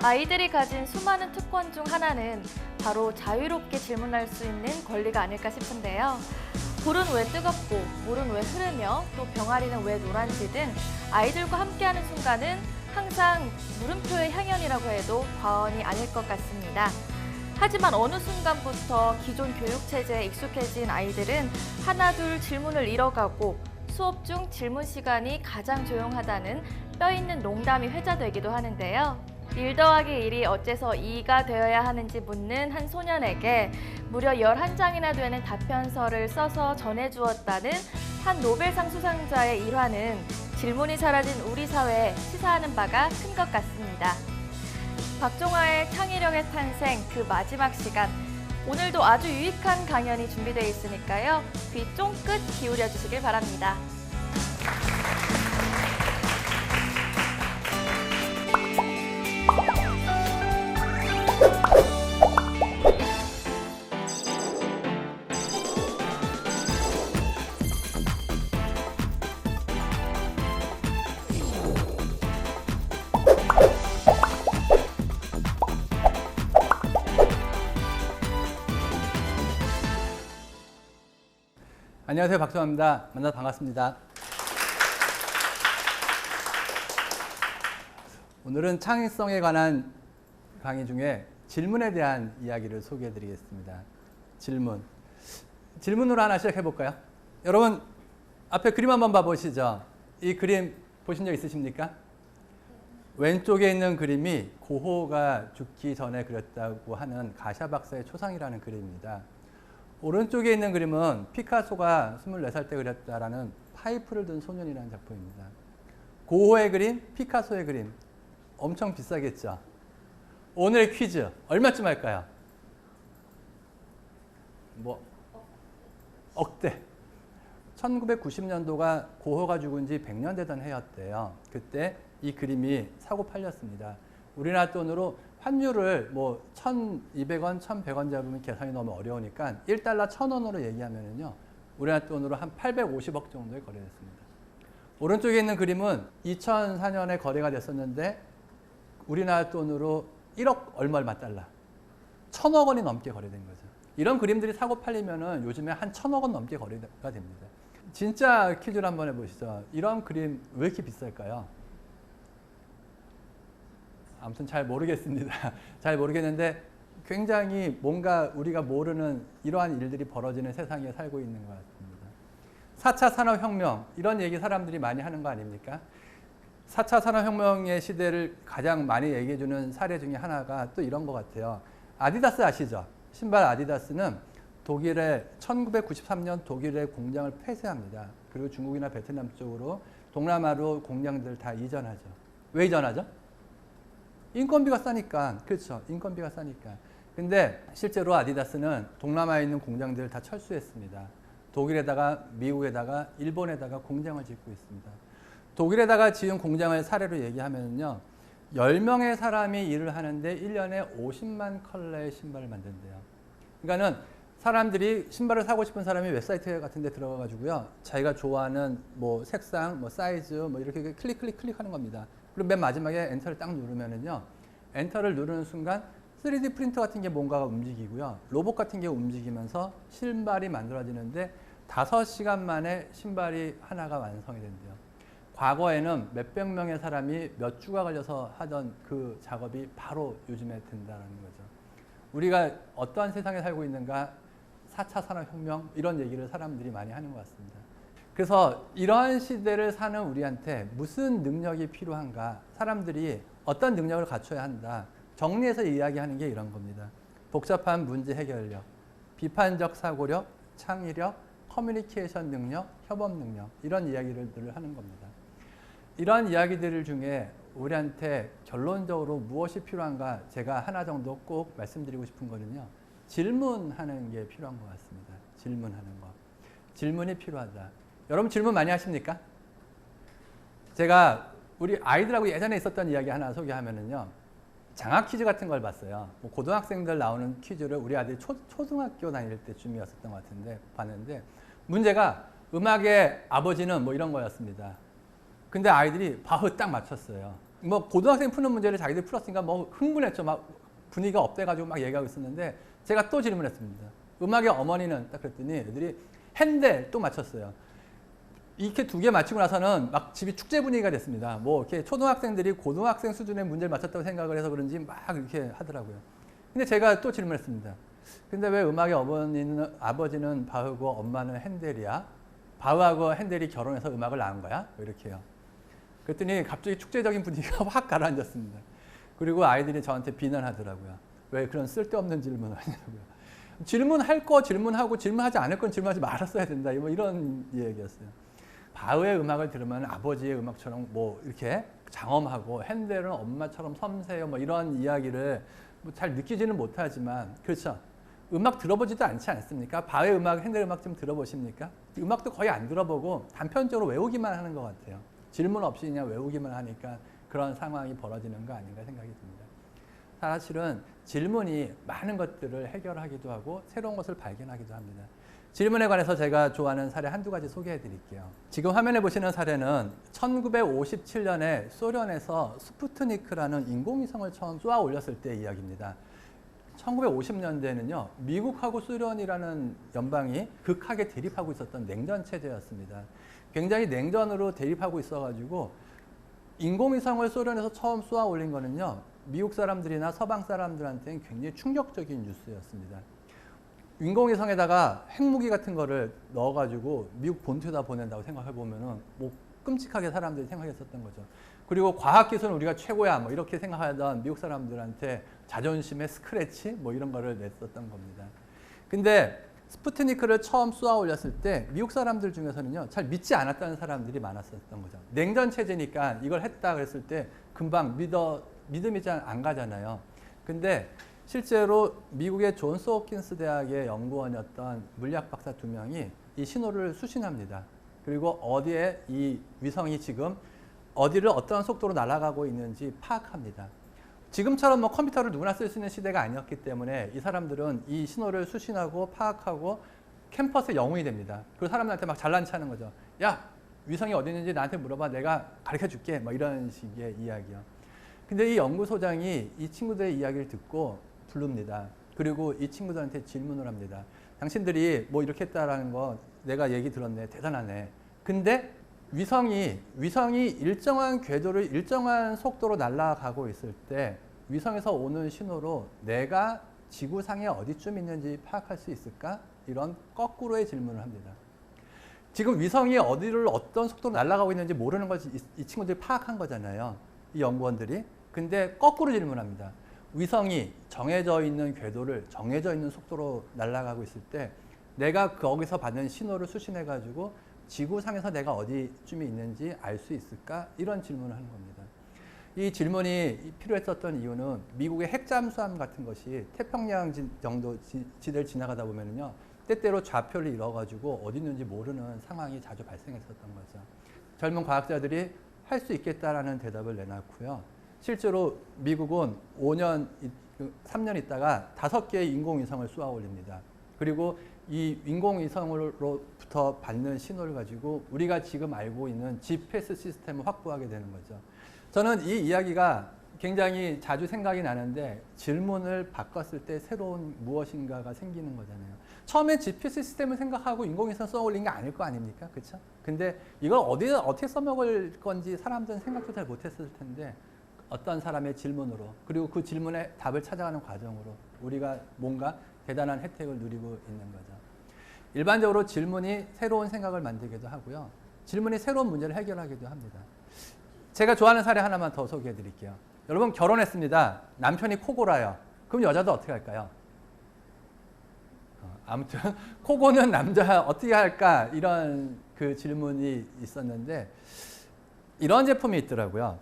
아이들이 가진 수많은 특권 중 하나는 바로 자유롭게 질문할 수 있는 권리가 아닐까 싶은데요. 불은 왜 뜨겁고 물은 왜 흐르며 또 병아리는 왜 노란지 등 아이들과 함께하는 순간은 항상 물음표의 향연이라고 해도 과언이 아닐 것 같습니다. 하지만 어느 순간부터 기존 교육체제에 익숙해진 아이들은 하나둘 질문을 잃어가고 수업 중 질문 시간이 가장 조용하다는 뼈있는 농담이 회자되기도 하는데요. 1 더하기 1이 어째서 2가 되어야 하는지 묻는 한 소년에게 무려 11장이나 되는 답변서를 써서 전해주었다는 한 노벨상 수상자의 일화는 질문이 사라진 우리 사회에 시사하는 바가 큰 것 같습니다. 박종화의 창의력의 탄생 그 마지막 시간, 오늘도 아주 유익한 강연이 준비되어 있으니까요. 귀 쫑긋 기울여 주시길 바랍니다. 안녕하세요. 박종화입니다. 만나서 반갑습니다. 오늘은 창의성에 관한 강의 중에 질문에 대한 이야기를 소개해 드리겠습니다. 질문으로 하나 시작해 볼까요? 여러분 앞에 그림 한번 봐보시죠. 이 그림 보신 적 있으십니까? 왼쪽에 있는 그림이 고호가 죽기 전에 그렸다고 하는 가샤 박사의 초상이라는 그림입니다. 오른쪽에 있는 그림은 피카소가 24살 때 그렸다라는 파이프를 든 소년이라는 작품입니다. 고호의 그림, 피카소의 그림 엄청 비싸겠죠. 오늘의 퀴즈 얼마쯤 할까요? 억대. 1990년도가 고호가 죽은 지 100년 되던 해였대요. 그때 이 그림이 사고 팔렸습니다. 우리나라 돈으로 환율을 1,200원, 1,100원 잡으면 계산이 너무 어려우니까 1달러 1,000원으로 얘기하면은요. 우리나라 돈으로 한 850억 정도에 거래됐습니다. 오른쪽에 있는 그림은 2004년에 거래가 됐었는데 우리나라 돈으로 1억 얼마 달러, 1,000억 원이 넘게 거래된 거죠. 이런 그림들이 사고 팔리면은 요즘에 한 1,000억 원 넘게 거래가 됩니다. 진짜 퀴즈를 한번 해보시죠. 이런 그림 왜 이렇게 비쌀까요? 아무튼 잘 모르겠습니다. 잘 모르겠는데 굉장히 뭔가 우리가 모르는 이러한 일들이 벌어지는 세상에 살고 있는 것 같습니다. 4차 산업혁명 이런 얘기 사람들이 많이 하는 거 아닙니까? 4차 산업혁명의 시대를 가장 많이 얘기해 주는 사례 중에 하나가 또 이런 것 같아요. 아디다스 아시죠? 신발 아디다스는 독일의 1993년 독일의 공장을 폐쇄합니다. 그리고 중국이나 베트남 쪽으로 동남아로 공장들 다 이전하죠. 왜 이전하죠? 인건비가 싸니까. 그렇죠. 인건비가 싸니까. 근데 실제로 아디다스는 동남아에 있는 공장들을 다 철수했습니다. 독일에다가 미국에다가 일본에다가 공장을 짓고 있습니다. 독일에다가 지은 공장을 사례로 얘기하면요. 10명의 사람이 일을 하는데 1년에 50만 컬러의 신발을 만든대요. 그러니까는 사람들이 신발을 사고 싶은 사람이 웹사이트 같은 데 들어가 가지고요. 자기가 좋아하는 색상, 사이즈 이렇게 클릭하는 겁니다. 그리고 맨 마지막에 엔터를 딱 누르면은요. 엔터를 누르는 순간 3D 프린터 같은 게 뭔가가 움직이고요. 로봇 같은 게 움직이면서 신발이 만들어지는데 5시간 만에 신발이 하나가 완성이 된대요. 과거에는 몇백 명의 사람이 몇 주가 걸려서 하던 그 작업이 바로 요즘에 된다는 거죠. 우리가 어떠한 세상에 살고 있는가? 4차 산업혁명 이런 얘기를 사람들이 많이 하는 것 같습니다. 그래서 이러한 시대를 사는 우리한테 무슨 능력이 필요한가? 사람들이 어떤 능력을 갖춰야 한다. 정리해서 이야기하는 게 이런 겁니다. 복잡한 문제 해결력, 비판적 사고력, 창의력, 커뮤니케이션 능력, 협업 능력 이런 이야기들을 하는 겁니다. 이런 이야기들 중에 우리한테 결론적으로 무엇이 필요한가 제가 하나 정도 꼭 말씀드리고 싶은 거는요. 질문하는 게 필요한 것 같습니다. 질문하는 거. 질문이 필요하다. 여러분 질문 많이 하십니까? 제가 우리 아이들하고 예전에 있었던 이야기 하나 소개하면은요. 장학 퀴즈 같은 걸 봤어요. 고등학생들 나오는 퀴즈를 우리 아들이 초등학교 다닐 때쯤이었었던 것 같은데 봤는데 문제가 음악의 아버지는 이런 거였습니다. 근데 아이들이 바흐 딱 맞췄어요. 뭐 고등학생 푸는 문제를 자기들 풀었으니까 뭐 흥분했죠. 막 분위기가 업돼가지고 막 얘기하고 있었는데 제가 또 질문했습니다. 음악의 어머니는 딱 그랬더니 애들이 핸델 또 맞췄어요. 이렇게 두 개 맞히고 나서는 막 집이 축제 분위기가 됐습니다. 뭐 이렇게 초등학생들이 고등학생 수준의 문제를 맞췄다고 생각을 해서 그런지 막 이렇게 하더라고요. 근데 제가 또 질문했습니다. 근데 왜 음악의 아버지는 바흐고 엄마는 핸델이야? 바흐하고 핸델이 결혼해서 음악을 낳은 거야? 이렇게요. 그랬더니 갑자기 축제적인 분위기가 확 가라앉았습니다. 그리고 아이들이 저한테 비난하더라고요. 왜 그런 쓸데없는 질문을 하냐고요. 질문할 거 질문하고 질문하지 않을 건 질문하지 말았어야 된다. 뭐 이런 얘기였어요. 바흐의 음악을 들으면 아버지의 음악처럼 뭐 이렇게 장엄하고 핸델은 엄마처럼 섬세해요. 뭐 이런 이야기를 뭐 잘 느끼지는 못하지만 그렇죠. 음악 들어보지도 않지 않습니까? 바흐의 음악, 핸델 음악 좀 들어보십니까? 음악도 거의 안 들어보고 단편적으로 외우기만 하는 것 같아요. 질문 없이 그냥 외우기만 하니까 그런 상황이 벌어지는 거 아닌가 생각이 듭니다. 사실은 질문이 많은 것들을 해결하기도 하고 새로운 것을 발견하기도 합니다. 질문에 관해서 제가 좋아하는 사례 한두 가지 소개해 드릴게요. 지금 화면에 보시는 사례는 1957년에 소련에서 스푸트니크라는 인공위성을 처음 쏘아 올렸을 때 이야기입니다. 1950년대에는요, 미국하고 소련이라는 연방이 극하게 대립하고 있었던 냉전 체제였습니다. 굉장히 냉전으로 대립하고 있어가지고 인공위성을 소련에서 처음 쏘아 올린 거는요, 미국 사람들이나 서방 사람들한테는 굉장히 충격적인 뉴스였습니다. 인공위성에다가 핵무기 같은 거를 넣어가지고 미국 본토에다 보낸다고 생각해 보면은 뭐 끔찍하게 사람들이 생각했었던 거죠. 그리고 과학기술은 우리가 최고야 뭐 이렇게 생각하던 미국 사람들한테 자존심의 스크래치 뭐 이런 거를 냈었던 겁니다. 근데 스푸트니크를 처음 쏘아 올렸을 때 미국 사람들 중에서는요, 잘 믿지 않았다는 사람들이 많았었던 거죠. 냉전 체제니까 이걸 했다 그랬을 때 금방 믿음이 잘 안 가잖아요. 근데 실제로 미국의 존스 홉킨스 대학의 연구원이었던 물리학 박사 2명이 이 신호를 수신합니다. 그리고 어디에 이 위성이 지금 어디를 어떤 속도로 날아가고 있는지 파악합니다. 지금처럼 뭐 컴퓨터를 누구나 쓸 수 있는 시대가 아니었기 때문에 이 사람들은 이 신호를 수신하고 파악하고 캠퍼스의 영웅이 됩니다. 그리고 사람들한테 막 잘난 체하는 거죠. 야, 위성이 어디 있는지 나한테 물어봐. 내가 가르쳐 줄게. 뭐 이런 식의 이야기요. 근데 이 연구소장이 이 친구들의 이야기를 듣고 부릅니다. 그리고 이 친구들한테 질문을 합니다. 당신들이 뭐 이렇게 했다라는 거 내가 얘기 들었네. 대단하네. 근데 위성이 일정한 궤도를 일정한 속도로 날아가고 있을 때 위성에서 오는 신호로 내가 지구상에 어디쯤 있는지 파악할 수 있을까? 이런 거꾸로의 질문을 합니다. 지금 위성이 어디를 어떤 속도로 날아가고 있는지 모르는 것이 이 친구들이 파악한 거잖아요. 이 연구원들이. 근데 거꾸로 질문합니다. 위성이 정해져 있는 궤도를 정해져 있는 속도로 날아가고 있을 때 내가 거기서 받는 신호를 수신해가지고 지구상에서 내가 어디쯤에 있는지 알 수 있을까? 이런 질문을 하는 겁니다. 이 질문이 필요했었던 이유는 미국의 핵잠수함 같은 것이 태평양 정도 지대를 지나가다 보면요, 때때로 좌표를 잃어가지고 어디 있는지 모르는 상황이 자주 발생했었던 거죠. 젊은 과학자들이 할 수 있겠다라는 대답을 내놨고요. 실제로 미국은 3년 있다가 5개의 인공위성을 쏘아 올립니다. 그리고 이 인공위성으로부터 받는 신호를 가지고 우리가 지금 알고 있는 GPS 시스템을 확보하게 되는 거죠. 저는 이 이야기가 굉장히 자주 생각이 나는데 질문을 바꿨을 때 새로운 무엇인가가 생기는 거잖아요. 처음에 GPS 시스템을 생각하고 인공위성 쏘아올린 게 아닐 거 아닙니까? 그렇죠? 근데 이걸 어떻게 써먹을 건지 사람들은 생각도 잘 못했을 텐데 어떤 사람의 질문으로 그리고 그 질문에 답을 찾아가는 과정으로 우리가 뭔가 대단한 혜택을 누리고 있는 거죠. 일반적으로 질문이 새로운 생각을 만들기도 하고요. 질문이 새로운 문제를 해결하기도 합니다. 제가 좋아하는 사례 하나만 더 소개해 드릴게요. 여러분 결혼했습니다. 남편이 코 골아요. 그럼 여자도 어떻게 할까요? 아무튼 코 고는 남자 어떻게 할까? 이런 그 질문이 있었는데 이런 제품이 있더라고요.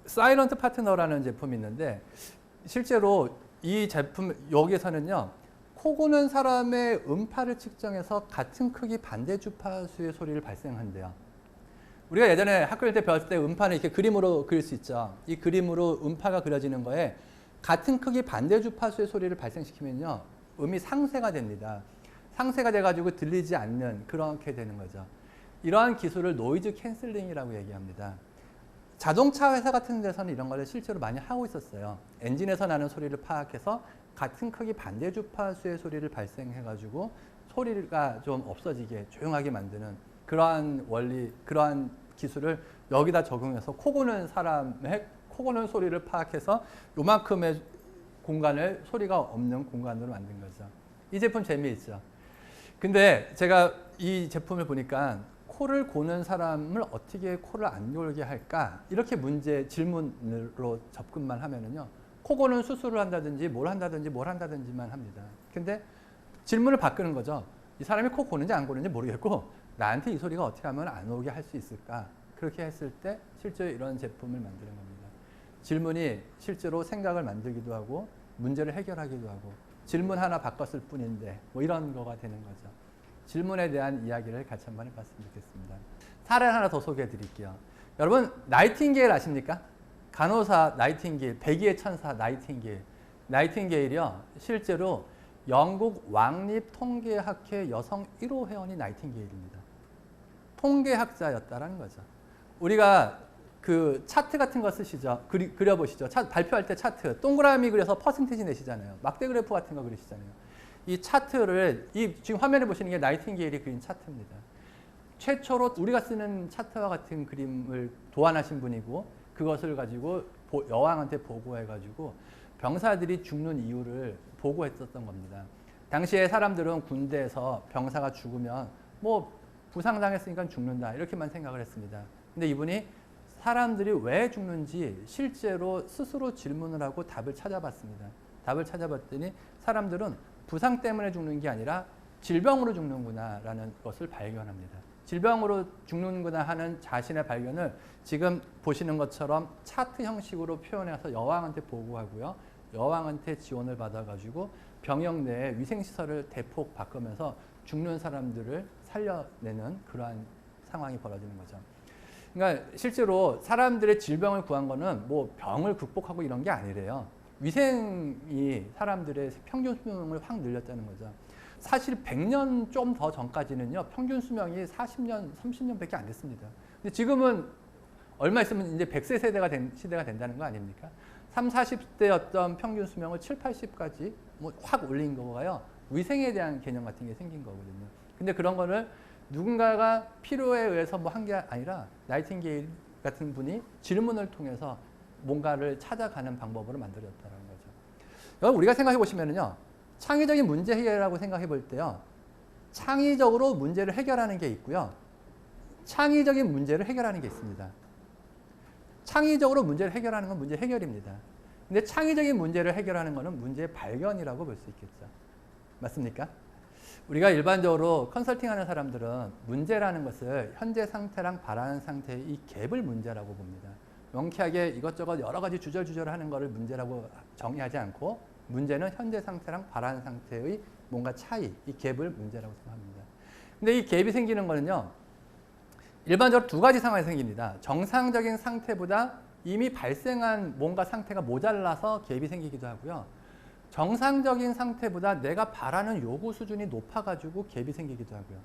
사이런트 파트너라는 제품이 있는데 실제로 이 제품 여기에서는요. 코 고는 사람의 음파를 측정해서 같은 크기 반대 주파수의 소리를 발생한대요. 우리가 예전에 학교 때 배웠을 때 음파는 이렇게 그림으로 그릴 수 있죠. 이 그림으로 음파가 그려지는 거에 같은 크기 반대 주파수의 소리를 발생시키면요. 음이 상쇄가 됩니다. 상쇄가 돼가지고 들리지 않는 그렇게 되는 거죠. 이러한 기술을 노이즈 캔슬링이라고 얘기합니다. 자동차 회사 같은 데서는 이런 걸 실제로 많이 하고 있었어요. 엔진에서 나는 소리를 파악해서 같은 크기 반대 주파수의 소리를 발생해가지고 소리가 좀 없어지게 조용하게 만드는 그러한 원리, 그러한 기술을 여기다 적용해서 코 고는 사람의 코 고는 소리를 파악해서 요만큼의 공간을 소리가 없는 공간으로 만든 거죠. 이 제품 재미있죠. 근데 제가 이 제품을 보니까 코를 고는 사람을 어떻게 코를 안 골게 할까? 이렇게 질문으로 접근만 하면은요. 코 고는 수술을 한다든지 뭘 한다든지만 합니다. 근데 질문을 바꾸는 거죠. 이 사람이 코 고는지 안 고는지 모르겠고 나한테 이 소리가 어떻게 하면 안 오게 할 수 있을까? 그렇게 했을 때 실제로 이런 제품을 만드는 겁니다. 질문이 실제로 생각을 만들기도 하고 문제를 해결하기도 하고 질문 하나 바꿨을 뿐인데 뭐 이런 거가 되는 거죠. 질문에 대한 이야기를 같이 한번 해봤으면 좋겠습니다. 사례를 하나 더 소개해 드릴게요. 여러분 나이팅게일 아십니까? 간호사 나이팅게일, 백의의 천사 나이팅게일. 나이팅게일이요. 실제로 영국 왕립통계학회 여성 1호 회원이 나이팅게일입니다. 통계학자였다라는 거죠. 우리가 그 차트 같은 거 쓰시죠? 그려보시죠. 발표할 때 차트. 동그라미 그려서 퍼센티지 내시잖아요. 막대 그래프 같은 거 그리시잖아요. 이 차트를, 지금 화면에 보시는 게 나이팅게일이 그린 차트입니다. 최초로 우리가 쓰는 차트와 같은 그림을 도안하신 분이고 그것을 가지고 여왕한테 보고해가지고 병사들이 죽는 이유를 보고했었던 겁니다. 당시에 사람들은 군대에서 병사가 죽으면 뭐 부상당했으니까 죽는다 이렇게만 생각을 했습니다. 근데 이분이 사람들이 왜 죽는지 실제로 스스로 질문을 하고 답을 찾아봤습니다. 답을 찾아봤더니 사람들은 부상 때문에 죽는 게 아니라 질병으로 죽는구나라는 것을 발견합니다. 질병으로 죽는구나 하는 자신의 발견을 지금 보시는 것처럼 차트 형식으로 표현해서 여왕한테 보고하고요. 여왕한테 지원을 받아가지고 병역 내에 위생시설을 대폭 바꾸면서 죽는 사람들을 살려내는 그러한 상황이 벌어지는 거죠. 그러니까 실제로 사람들의 질병을 구한 거는 뭐 병을 극복하고 이런 게 아니래요. 위생이 사람들의 평균 수명을 확 늘렸다는 거죠. 사실 100년 좀 더 전까지는요. 평균 수명이 40년, 30년밖에 안 됐습니다. 근데 지금은 얼마 있으면 이제 100세 시대가 된다는 거 아닙니까? 30, 40대였던 평균 수명을 7, 80까지 뭐 확 올린 거가요. 위생에 대한 개념 같은 게 생긴 거거든요. 근데 그런 거를 누군가가 필요에 의해서 뭐 한 게 아니라 나이팅게일 같은 분이 질문을 통해서 뭔가를 찾아가는 방법으로 만들어졌다는 거죠. 여러분 우리가 생각해 보시면은요. 창의적인 문제 해결이라고 생각해 볼 때요. 창의적으로 문제를 해결하는 게 있고요. 창의적인 문제를 해결하는 게 있습니다. 창의적으로 문제를 해결하는 건 문제 해결입니다. 근데 창의적인 문제를 해결하는 것은 문제의 발견이라고 볼 수 있겠죠. 맞습니까? 우리가 일반적으로 컨설팅하는 사람들은 문제라는 것을 현재 상태랑 바라는 상태의 이 갭을 문제라고 봅니다. 명쾌하게 이것저것 여러 가지 주절주절 하는 것을 문제라고 정의하지 않고 문제는 현재 상태랑 바라는 상태의 뭔가 차이, 이 갭을 문제라고 생각합니다. 근데 이 갭이 생기는 거는요. 일반적으로 두 가지 상황이 생깁니다. 정상적인 상태보다 이미 발생한 뭔가 상태가 모자라서 갭이 생기기도 하고요. 정상적인 상태보다 내가 바라는 요구 수준이 높아가지고 갭이 생기기도 하고요.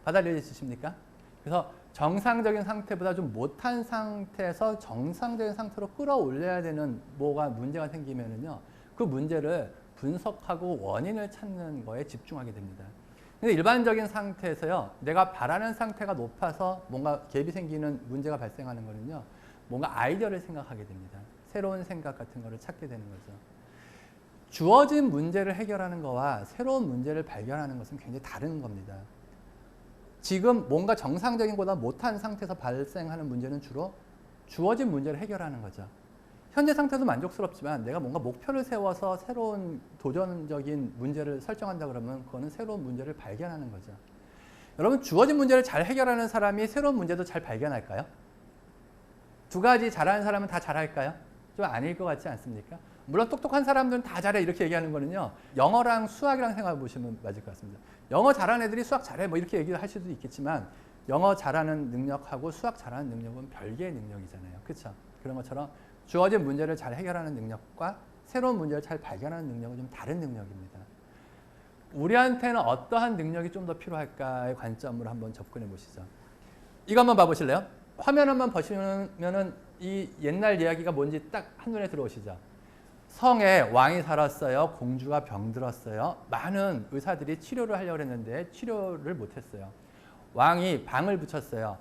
받아들이십니까? 그래서 정상적인 상태보다 좀 못한 상태에서 정상적인 상태로 끌어올려야 되는 뭐가 문제가 생기면은요. 그 문제를 분석하고 원인을 찾는 거에 집중하게 됩니다. 근데 일반적인 상태에서요. 내가 바라는 상태가 높아서 뭔가 갭이 생기는 문제가 발생하는 거는요. 뭔가 아이디어를 생각하게 됩니다. 새로운 생각 같은 거를 찾게 되는 거죠. 주어진 문제를 해결하는 거와 새로운 문제를 발견하는 것은 굉장히 다른 겁니다. 지금 뭔가 정상적인 것보다 못한 상태에서 발생하는 문제는 주로 주어진 문제를 해결하는 거죠. 현재 상태도 만족스럽지만 내가 뭔가 목표를 세워서 새로운 도전적인 문제를 설정한다 그러면 그거는 새로운 문제를 발견하는 거죠. 여러분 주어진 문제를 잘 해결하는 사람이 새로운 문제도 잘 발견할까요? 두 가지 잘하는 사람은 다 잘할까요? 좀 아닐 것 같지 않습니까? 물론 똑똑한 사람들은 다 잘해 이렇게 얘기하는 거는요. 영어랑 수학이랑 생각해 보시면 맞을 것 같습니다. 영어 잘하는 애들이 수학 잘해 뭐 이렇게 얘기를 할 수도 있겠지만 영어 잘하는 능력하고 수학 잘하는 능력은 별개의 능력이잖아요. 그렇죠? 그런 것처럼 주어진 문제를 잘 해결하는 능력과 새로운 문제를 잘 발견하는 능력은 좀 다른 능력입니다. 우리한테는 어떠한 능력이 좀 더 필요할까의 관점으로 한번 접근해 보시죠. 이거 한번 봐보실래요? 화면 한번 보시면은 이 옛날 이야기가 뭔지 딱 한눈에 들어오시죠. 성에 왕이 살았어요. 공주가 병들었어요. 많은 의사들이 치료를 하려고 했는데 치료를 못했어요. 왕이 방을 붙였어요.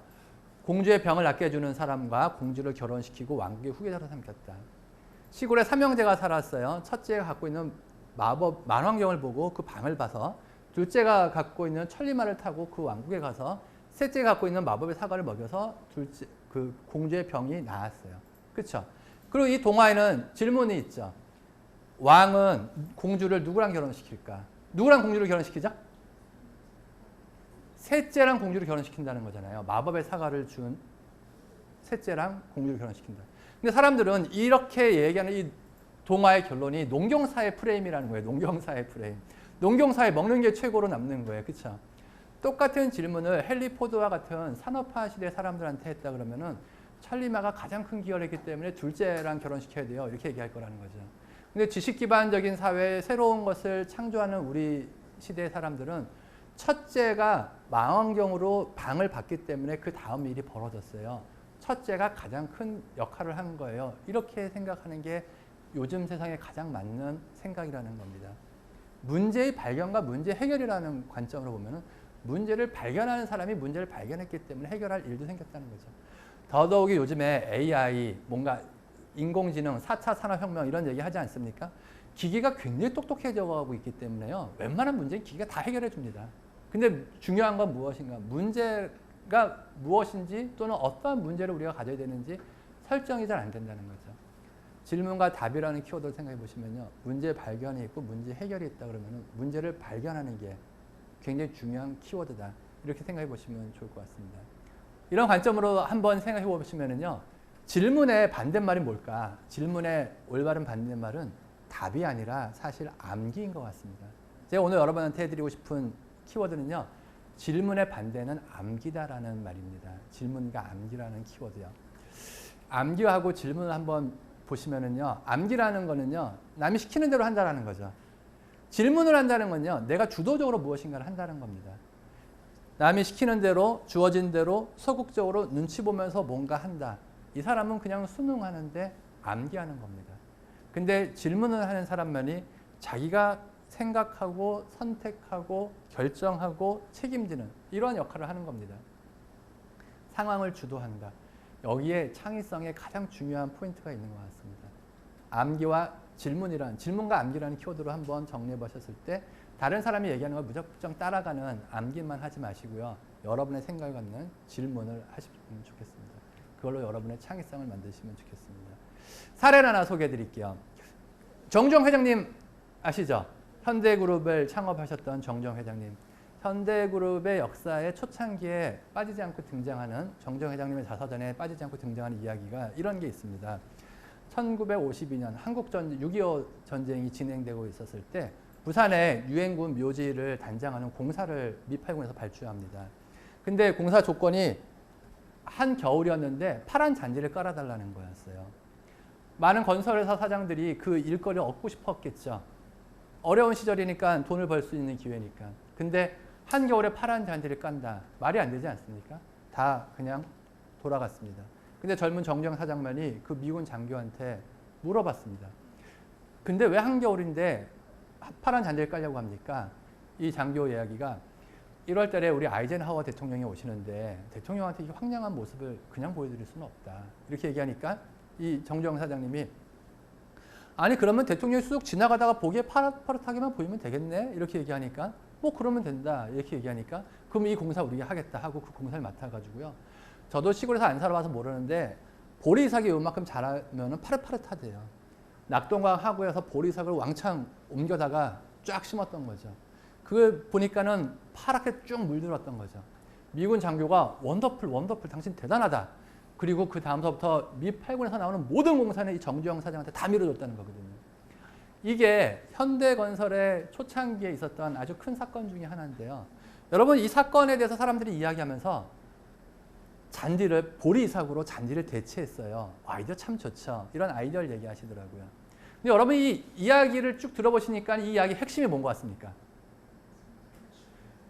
공주의 병을 낫게 해주는 사람과 공주를 결혼시키고 왕국의 후계자로 삼켰다. 시골에 삼형제가 살았어요. 첫째가 갖고 있는 마법 만환경을 보고 그 방을 봐서, 둘째가 갖고 있는 천리마를 타고 그 왕국에 가서, 셋째가 갖고 있는 마법의 사과를 먹여서 그 공주의 병이 나았어요. 그렇죠? 그리고 이 동화에는 질문이 있죠. 왕은 공주를 누구랑 결혼시킬까? 누구랑 공주를 결혼시키죠? 셋째랑 공주를 결혼시킨다는 거잖아요. 마법의 사과를 준 셋째랑 공주를 결혼시킨다. 근데 사람들은 이렇게 얘기하는 이 동화의 결론이 농경사의 프레임이라는 거예요. 농경사의 프레임. 농경사에 먹는 게 최고로 남는 거예요. 그렇죠? 똑같은 질문을 헨리 포드와 같은 산업화 시대 사람들한테 했다 그러면은 찰리마가 가장 큰 기여를 했기 때문에 둘째랑 결혼시켜야 돼요. 이렇게 얘기할 거라는 거죠. 근데 지식 기반적인 사회에 새로운 것을 창조하는 우리 시대의 사람들은 첫째가 망원경으로 방을 봤기 때문에 그 다음 일이 벌어졌어요. 첫째가 가장 큰 역할을 한 거예요. 이렇게 생각하는 게 요즘 세상에 가장 맞는 생각이라는 겁니다. 문제의 발견과 문제 해결이라는 관점으로 보면은 문제를 발견하는 사람이 문제를 발견했기 때문에 해결할 일도 생겼다는 거죠. 더더욱이 요즘에 AI, 뭔가 인공지능, 4차 산업혁명 이런 얘기 하지 않습니까? 기계가 굉장히 똑똑해져 가고 있기 때문에요. 웬만한 문제는 기계가 다 해결해 줍니다. 근데 중요한 건 무엇인가? 문제가 무엇인지 또는 어떠한 문제를 우리가 가져야 되는지 설정이 잘 안 된다는 거죠. 질문과 답이라는 키워드를 생각해 보시면요. 문제 발견이 있고 문제 해결이 있다 그러면 문제를 발견하는 게 굉장히 중요한 키워드다. 이렇게 생각해 보시면 좋을 것 같습니다. 이런 관점으로 한번 생각해 보시면요. 질문의 반대말이 뭘까? 질문의 올바른 반대말은 답이 아니라 사실 암기인 것 같습니다. 제가 오늘 여러분한테 해드리고 싶은 키워드는요. 질문의 반대는 암기다라는 말입니다. 질문과 암기라는 키워드요. 암기하고 질문을 한번 보시면은요. 암기라는 거는요. 남이 시키는 대로 한다라는 거죠. 질문을 한다는 건요. 내가 주도적으로 무엇인가를 한다는 겁니다. 남이 시키는 대로 주어진 대로 소극적으로 눈치 보면서 뭔가 한다. 이 사람은 그냥 순응하는데 암기하는 겁니다. 근데 질문을 하는 사람만이 자기가 생각하고 선택하고 결정하고 책임지는 이런 역할을 하는 겁니다. 상황을 주도한다. 여기에 창의성의 가장 중요한 포인트가 있는 것 같습니다. 암기와 질문과 암기라는 키워드로 한번 정리해 보셨을 때 다른 사람이 얘기하는 걸 무작정 따라가는 암기만 하지 마시고요. 여러분의 생각을 갖는 질문을 하시면 좋겠습니다. 그걸로 여러분의 창의성을 만드시면 좋겠습니다. 사례를 하나 소개해 드릴게요. 정주영 회장님 아시죠? 현대그룹을 창업하셨던 정주영 회장님. 현대그룹의 역사의 초창기에 빠지지 않고 등장하는 정주영 회장님의 자서전에 빠지지 않고 등장하는 이야기가 이런 게 있습니다. 1952년 한국 6.25 전쟁이 진행되고 있었을 때 부산에 유엔군 묘지를 단장하는 공사를 미8군에서 발주합니다. 근데 공사 조건이 한겨울이었는데 파란 잔디를 깔아달라는 거였어요. 많은 건설회사 사장들이 그 일거리를 얻고 싶었겠죠. 어려운 시절이니까 돈을 벌 수 있는 기회니까. 근데 한겨울에 파란 잔디를 깐다. 말이 안 되지 않습니까? 다 그냥 돌아갔습니다. 근데 젊은 정주영 사장만이 그 미군 장교한테 물어봤습니다. 근데 왜 한겨울인데 파란 잔디를 깔려고 합니까? 이 장교 이야기가 1월 달에 우리 아이젠하워 대통령이 오시는데 대통령한테 이 황량한 모습을 그냥 보여드릴 수는 없다. 이렇게 얘기하니까 이 정주영 사장님이 아니 그러면 대통령이 쑥 지나가다가 보기에 파릇파릇하게만 보이면 되겠네? 이렇게 얘기하니까 뭐 그러면 된다. 이렇게 얘기하니까 그럼 이 공사 우리가 하겠다 하고 그 공사를 맡아가지고요. 저도 시골에서 안 살아봐서 모르는데 보리삭이 요만큼 자라면 파릇파릇하대요. 낙동강 하구에서 보리삭을 왕창 옮겨다가 쫙 심었던 거죠. 그걸 보니까는 파랗게 쭉 물들었던 거죠. 미군 장교가 원더풀 당신 대단하다. 그리고 그 다음서부터 미8군에서 나오는 모든 공사는 이 정주영 사장한테 다 밀어줬다는 거거든요. 이게 현대건설의 초창기에 있었던 아주 큰 사건 중에 하나인데요. 여러분 이 사건에 대해서 사람들이 이야기하면서 보리삭으로 잔디를 대체했어요. 아이디어 참 좋죠. 이런 아이디어를 얘기하시더라고요. 근데 여러분 이 이야기를 쭉 들어보시니까 이 이야기 핵심이 뭔 것 같습니까?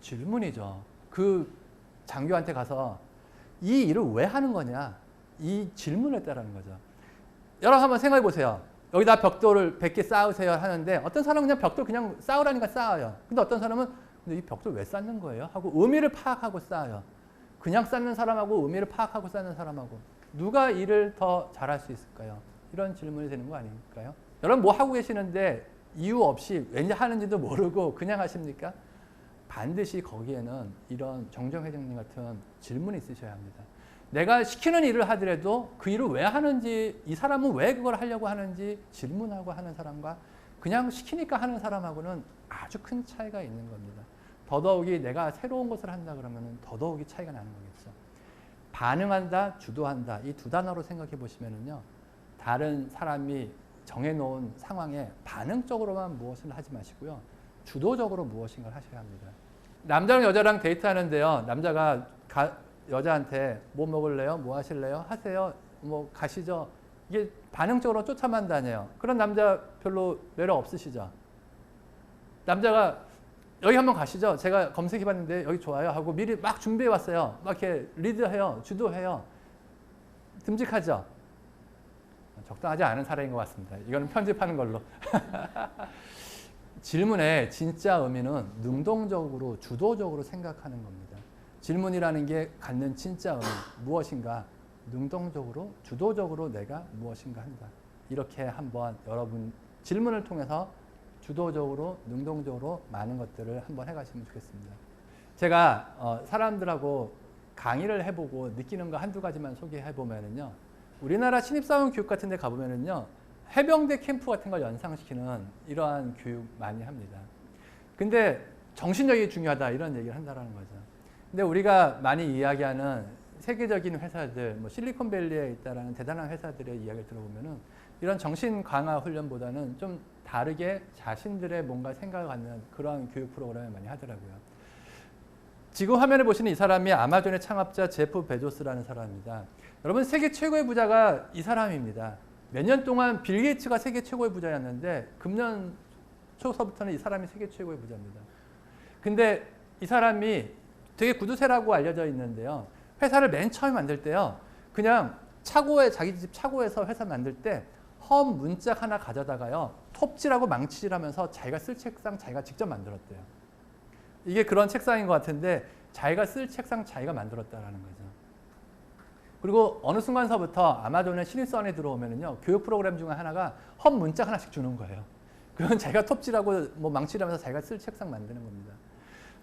질문이죠. 그 장교한테 가서 이 일을 왜 하는 거냐? 이 질문을 했다라는 거죠. 여러분 한번 생각해 보세요. 여기다 벽돌을 100개 쌓으세요 하는데 어떤 사람은 그냥 벽돌 그냥 쌓으라니까 쌓아요. 근데 어떤 사람은 근데 이 벽돌 왜 쌓는 거예요? 하고 의미를 파악하고 쌓아요. 그냥 쌓는 사람하고 의미를 파악하고 쌓는 사람하고 누가 일을 더 잘할 수 있을까요? 이런 질문이 되는 거 아닐까요? 여러분 뭐 하고 계시는데 이유 없이 왠지 하는지도 모르고 그냥 하십니까? 반드시 거기에는 이런 정정 회장님 같은 질문이 있으셔야 합니다. 내가 시키는 일을 하더라도 그 일을 왜 하는지, 이 사람은 왜 그걸 하려고 하는지 질문하고 하는 사람과 그냥 시키니까 하는 사람하고는 아주 큰 차이가 있는 겁니다. 더더욱이 내가 새로운 것을 한다 그러면 더더욱이 차이가 나는 거겠죠. 반응한다, 주도한다 이 두 단어로 생각해 보시면은요. 다른 사람이 정해놓은 상황에 반응적으로만 무엇을 하지 마시고요. 주도적으로 무엇인가를 하셔야 합니다. 남자랑 여자랑 데이트하는데요. 남자가 여자한테 뭐 먹을래요? 뭐 하실래요? 하세요. 뭐 가시죠. 이게 반응적으로 쫓아만 다녀요. 그런 남자 별로 매력 없으시죠? 남자가 여기 한번 가시죠. 제가 검색해봤는데 여기 좋아요 하고 미리 막 준비해왔어요. 막 이렇게 리드해요. 주도해요. 듬직하죠? 적당하지 않은 사례인 것 같습니다. 이거는 편집하는 걸로. 질문의 진짜 의미는 능동적으로 주도적으로 생각하는 겁니다. 질문이라는 게 갖는 진짜 의미 무엇인가 능동적으로 주도적으로 내가 무엇인가 한다. 이렇게 한번 여러분 질문을 통해서 주도적으로 능동적으로 많은 것들을 한번 해가시면 좋겠습니다. 제가 사람들하고 강의를 해보고 느끼는 거 한두 가지만 소개해보면은요. 우리나라 신입사원 교육 같은 데 가보면은요. 해병대 캠프 같은 걸 연상시키는 이러한 교육 많이 합니다. 근데 정신력이 중요하다 이런 얘기를 한다는 거죠. 근데 우리가 많이 이야기하는 세계적인 회사들, 뭐 실리콘밸리에 있다라는 대단한 회사들의 이야기를 들어보면은 이런 정신 강화 훈련보다는 좀 다르게 자신들의 뭔가 생각을 갖는 그런 교육 프로그램을 많이 하더라고요. 지금 화면에 보시는 이 사람이 아마존의 창업자 제프 베조스라는 사람입니다. 여러분 세계 최고의 부자가 이 사람입니다. 몇 년 동안 빌 게이츠가 세계 최고의 부자였는데 금년 초서부터는 이 사람이 세계 최고의 부자입니다. 근데 이 사람이 되게 구두쇠라고 알려져 있는데요. 회사를 맨 처음에 만들 때요. 그냥 차고에 자기 집 차고에서 회사 만들 때 험 문짝 하나 가져다가요. 톱질하고 망치질하면서 자기가 쓸 책상 자기가 직접 만들었대요. 이게 그런 책상인 것 같은데 자기가 쓸 책상 자기가 만들었다라는 거죠. 그리고 어느 순간서부터 아마존의 신입사원에 들어오면은요. 교육 프로그램 중에 하나가 험 문짝 하나씩 주는 거예요. 그건 자기가 톱질하고 뭐 망치질하면서 자기가 쓸 책상 만드는 겁니다.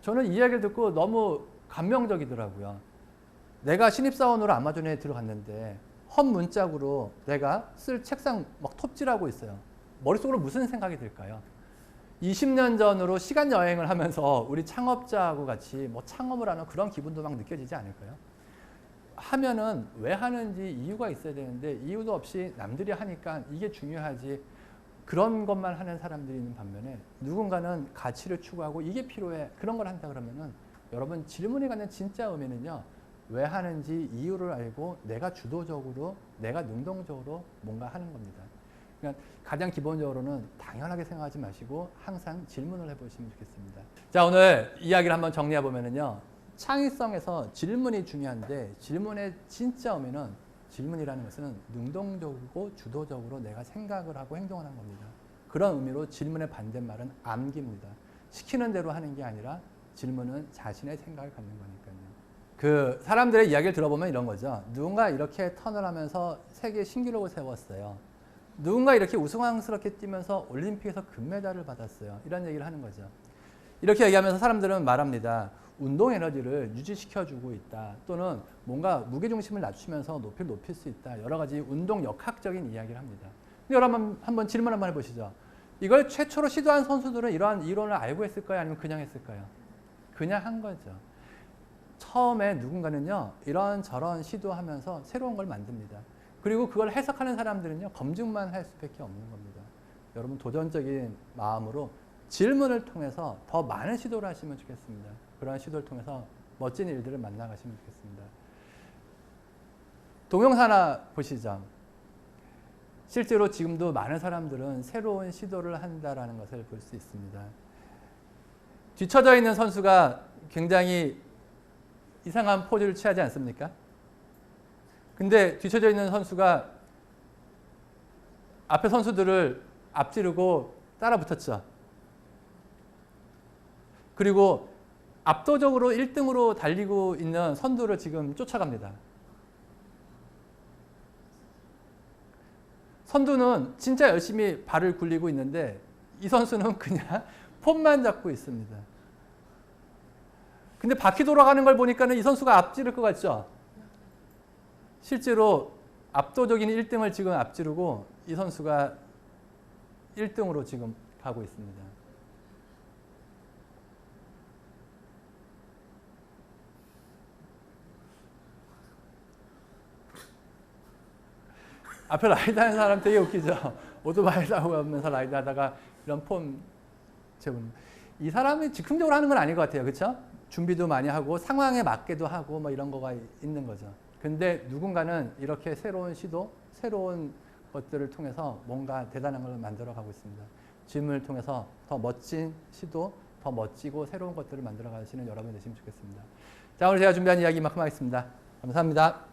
저는 이 이야기를 듣고 너무 감명적이더라고요. 내가 신입사원으로 아마존에 들어갔는데 험 문짝으로 내가 쓸 책상 막 톱질하고 있어요. 머릿속으로 무슨 생각이 들까요? 20년 전으로 시간 여행을 하면서 우리 창업자하고 같이 뭐 창업을 하는 그런 기분도 막 느껴지지 않을까요? 하면은 왜 하는지 이유가 있어야 되는데 이유도 없이 남들이 하니까 이게 중요하지 그런 것만 하는 사람들이 있는 반면에 누군가는 가치를 추구하고 이게 필요해 그런 걸 한다 그러면은 여러분 질문이 갖는 진짜 의미는요. 왜 하는지 이유를 알고 내가 주도적으로 내가 능동적으로 뭔가 하는 겁니다. 그러니까 가장 기본적으로는 당연하게 생각하지 마시고 항상 질문을 해보시면 좋겠습니다. 자 오늘 이야기를 한번 정리해 보면은요. 창의성에서 질문이 중요한데 질문의 진짜 의미는 질문이라는 것은 능동적이고 주도적으로 내가 생각을 하고 행동하는 겁니다. 그런 의미로 질문의 반대말은 암기입니다. 시키는 대로 하는 게 아니라 질문은 자신의 생각을 갖는 거니까요. 그 사람들의 이야기를 들어보면 이런 거죠. 누군가 이렇게 턴을 하면서 세계 신기록을 세웠어요. 누군가 이렇게 우스꽝스럽게 뛰면서 올림픽에서 금메달을 받았어요. 이런 얘기를 하는 거죠. 이렇게 얘기하면서 사람들은 말합니다. 운동 에너지를 유지시켜주고 있다. 또는 뭔가 무게중심을 낮추면서 높이를 높일 수 있다. 여러 가지 운동 역학적인 이야기를 합니다. 근데 여러분 한번 질문 한번 해보시죠. 이걸 최초로 시도한 선수들은 이러한 이론을 알고 했을까요? 아니면 그냥 했을까요? 그냥 한 거죠. 처음에 누군가는요. 이런저런 시도하면서 새로운 걸 만듭니다. 그리고 그걸 해석하는 사람들은요. 검증만 할 수밖에 없는 겁니다. 여러분 도전적인 마음으로 질문을 통해서 더 많은 시도를 하시면 좋겠습니다. 그러한 시도를 통해서 멋진 일들을 만나가시면 좋겠습니다. 동영상 하나 보시죠. 실제로 지금도 많은 사람들은 새로운 시도를 한다는 것을 볼 수 있습니다. 뒤쳐져 있는 선수가 굉장히 이상한 포즈를 취하지 않습니까? 근데 뒤쳐져 있는 선수가 앞에 선수들을 앞지르고 따라 붙었죠. 그리고 압도적으로 1등으로 달리고 있는 선두를 지금 쫓아갑니다. 선두는 진짜 열심히 발을 굴리고 있는데 이 선수는 그냥 폼만 잡고 있습니다. 근데 바퀴 돌아가는 걸 보니까는 이 선수가 앞지를 것 같죠? 실제로 압도적인 1등을 지금 앞지르고 이 선수가 1등으로 지금 가고 있습니다. 앞에 라이드 하는 사람 되게 웃기죠? 오토바이 타고 가면서 라이드 하다가 이런 폼 재분. 이 사람이 즉흥적으로 하는 건 아닌 것 같아요. 그렇죠? 준비도 많이 하고 상황에 맞게도 하고 뭐 이런 거가 있는 거죠. 근데 누군가는 이렇게 새로운 시도, 새로운 것들을 통해서 뭔가 대단한 걸 만들어 가고 있습니다. 짐을 통해서 더 멋진 시도, 더 멋지고 새로운 것들을 만들어 가시는 여러분이 되시면 좋겠습니다. 자, 오늘 제가 준비한 이야기 이만큼 하겠습니다. 감사합니다.